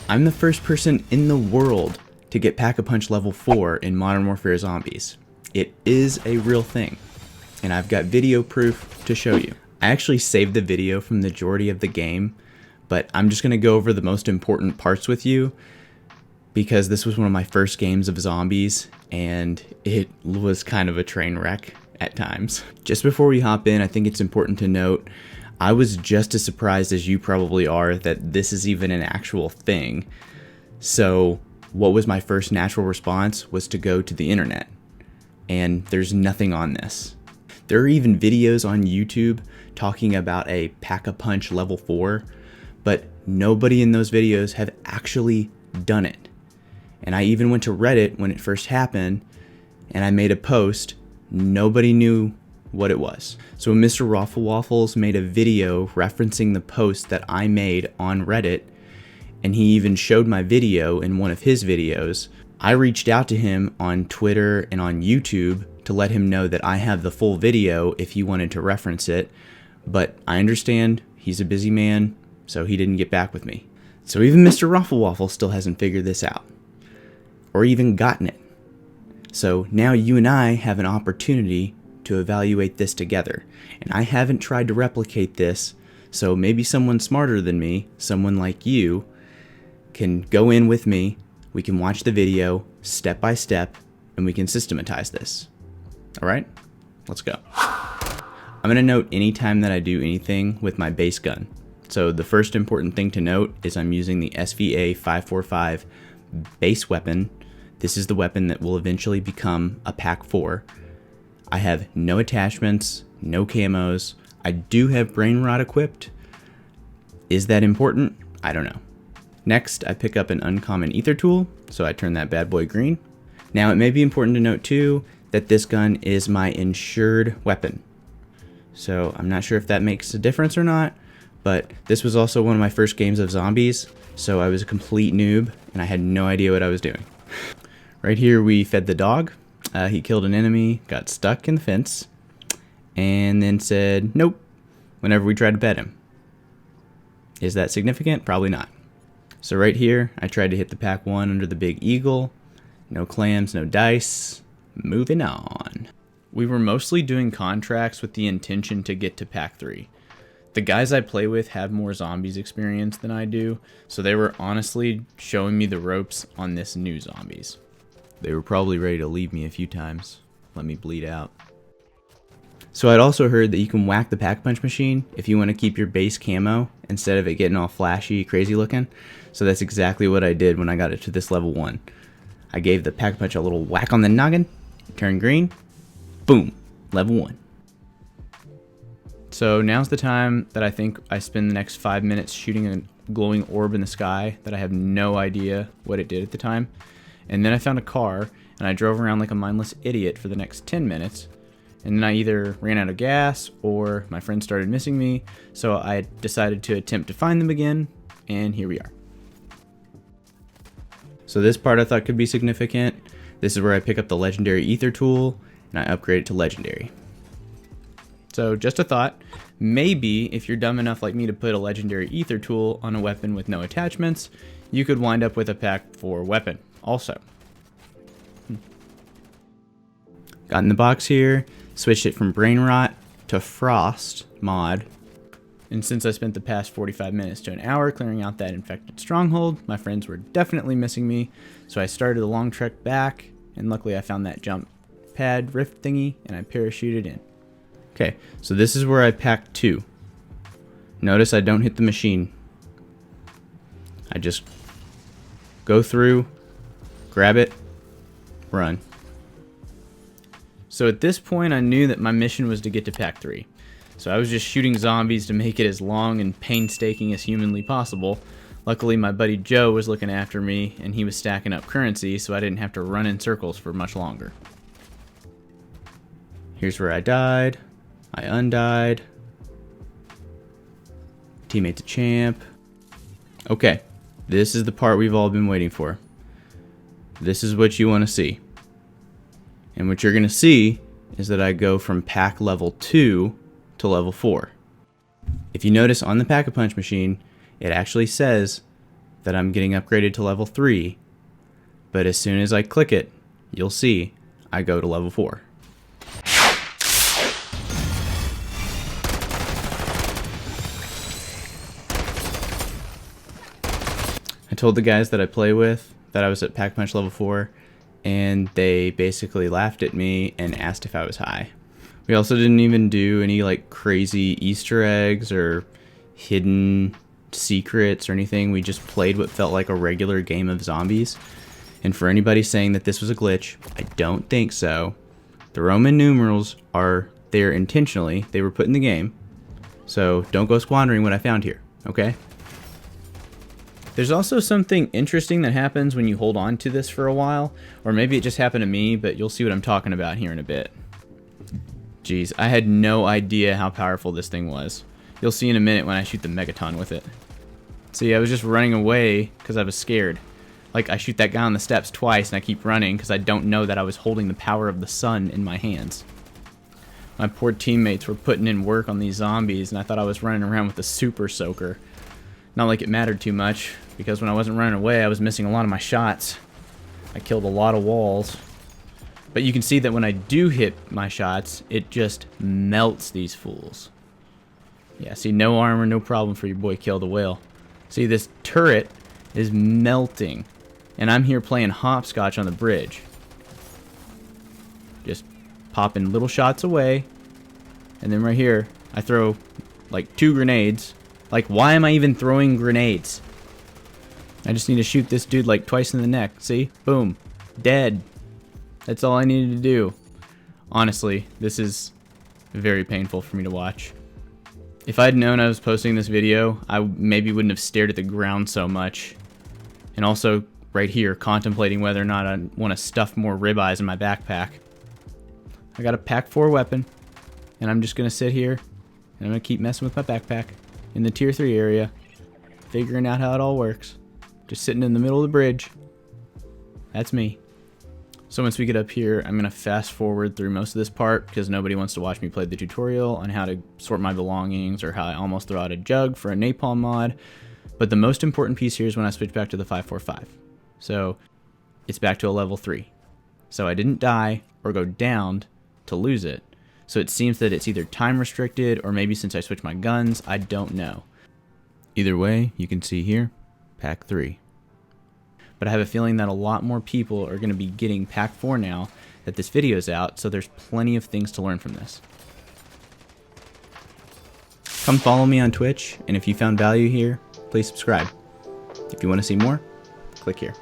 I'm the first person in the world to get Pack-a-Punch level 4 in Modern Warfare Zombies. It is a real thing, and I've got video proof to show you. I actually saved the video from the majority of the game, but I'm just going to go over the most important parts with you because this was one of my first games of zombies, and it was kind of a train wreck at times. Just before we hop in, I think it's important to note, I was just as surprised as you probably are that this is even an actual thing. So what was my first natural response was to go to the internet, and there's nothing on this. There are even videos on YouTube talking about a Pack-a-Punch level 4, but nobody in those videos have actually done it. And I even went to Reddit when it first happened, and I made a post. Nobody knew what it was. So when Mr. Raffle Waffles made a video referencing the post that I made on Reddit, and he even showed my video in one of his videos, I reached out to him on Twitter and on YouTube to let him know that I have the full video if he wanted to reference it, but I understand he's a busy man, so he didn't get back with me. So even Mr. Raffle Waffle still hasn't figured this out, or even gotten it. So now you and I have an opportunity to evaluate this together, and I haven't tried to replicate this, so maybe someone smarter than me, someone like you, can go in with me, we can watch the video step by step, and we can systematize this. Alright, let's go. I'm going to note anytime that I do anything with my base gun. So the first important thing to note is I'm using the SVA 545 base weapon. This is the weapon that will eventually become a Pack 4. I have no attachments, no camos. I do have brain rot equipped. Is that important? I don't know. Next, I pick up an uncommon ether tool, so I turn that bad boy green. Now, it may be important to note too that this gun is my insured weapon. So I'm not sure if that makes a difference or not, but this was also one of my first games of zombies, so I was a complete noob and I had no idea what I was doing. Right here we fed the dog. He killed an enemy, got stuck in the fence, and then said nope whenever we tried to pet him. Is that significant? Probably not. So right here I tried to hit the Pack 1 under the big eagle. No clams, no dice. Moving on. We were mostly doing contracts with the intention to get to Pack 3. The guys I play with have more zombies experience than I do, so they were honestly showing me the ropes on this new zombies. They were probably ready to leave me a few times. Let me bleed out. So I'd also heard that you can whack the Pack-a-Punch machine if you want to keep your base camo instead of it getting all flashy, crazy looking. So that's exactly what I did when I got it to this level 1. I gave the Pack-a-Punch a little whack on the noggin, turned green, boom, level 1. So now's the time that I think I spend the next 5 minutes shooting a glowing orb in the sky that I have no idea what it did at the time. And then I found a car, and I drove around like a mindless idiot for the next 10 minutes. And then I either ran out of gas, or my friends started missing me, so I decided to attempt to find them again, and here we are. So this part I thought could be significant. This is where I pick up the legendary ether tool, and I upgrade it to legendary. So just a thought, maybe if you're dumb enough like me to put a legendary ether tool on a weapon with no attachments, you could wind up with a Pack 4 weapon also. Got in the box here, switched it from brain rot to frost mod. And since I spent the past 45 minutes to an hour clearing out that infected stronghold, my friends were definitely missing me, so I started the long trek back, and luckily I found that jump pad rift thingy, and I parachuted in. Okay, so this is where I packed 2. Notice I don't hit the machine. I just go through, grab it, run. So at this point I knew that my mission was to get to Pack 3. So I was just shooting zombies to make it as long and painstaking as humanly possible. Luckily my buddy Joe was looking after me, and he was stacking up currency, so I didn't have to run in circles for much longer. Here's where I died. I undied. Teammate's a champ. Okay, this is the part we've all been waiting for. This is what you want to see. And what you're going to see is that I go from Pack level 2 to level 4. If you notice on the Pack-a-Punch machine, it actually says that I'm getting upgraded to level 3, but as soon as I click it, you'll see I go to level 4. I told the guys that I play with that I was at Pack-a-Punch level 4, and they basically laughed at me and asked if I was high. We also didn't even do any like crazy Easter eggs or hidden secrets or anything. We just played what felt like a regular game of zombies. And for anybody saying that this was a glitch, I don't think so. The Roman numerals are there intentionally. They were put in the game. So don't go squandering what I found here, okay? There's also something interesting that happens when you hold on to this for a while, or maybe it just happened to me, but you'll see what I'm talking about here in a bit. Jeez, I had no idea how powerful this thing was. You'll see in a minute when I shoot the Megaton with it. See, I was just running away because I was scared. Like, I shoot that guy on the steps twice and I keep running because I don't know that I was holding the power of the sun in my hands. My poor teammates were putting in work on these zombies and I thought I was running around with a super soaker. Not like it mattered too much, because when I wasn't running away, I was missing a lot of my shots. I killed a lot of walls. But you can see that when I do hit my shots, it just melts these fools. Yeah, see, no armor, no problem for your boy KaelTheeWhale. See, this turret is melting. And I'm here playing hopscotch on the bridge. Just popping little shots away. And then right here, I throw like 2 grenades. Like, why am I even throwing grenades? I just need to shoot this dude like twice in the neck. See? Boom. Dead. That's all I needed to do. Honestly, this is very painful for me to watch. If I'd known I was posting this video, I maybe wouldn't have stared at the ground so much. And also, right here, contemplating whether or not I want to stuff more ribeyes in my backpack. I got a Pack 4 weapon, and I'm just going to sit here, and I'm going to keep messing with my backpack in the tier 3 area, figuring out how it all works. Just sitting in the middle of the bridge. That's me. So once we get up here, I'm going to fast forward through most of this part because nobody wants to watch me play the tutorial on how to sort my belongings or how I almost throw out a jug for a napalm mod. But the most important piece here is when I switch back to the 545. So it's back to a level 3. So I didn't die or go down to lose it. So it seems that it's either time restricted or maybe since I switched my guns, I don't know. Either way, you can see here, Pack 3. But I have a feeling that a lot more people are going to be getting Pack 4 now that this video is out, so there's plenty of things to learn from this. Come follow me on Twitch, and if you found value here, please subscribe. If you want to see more, click here.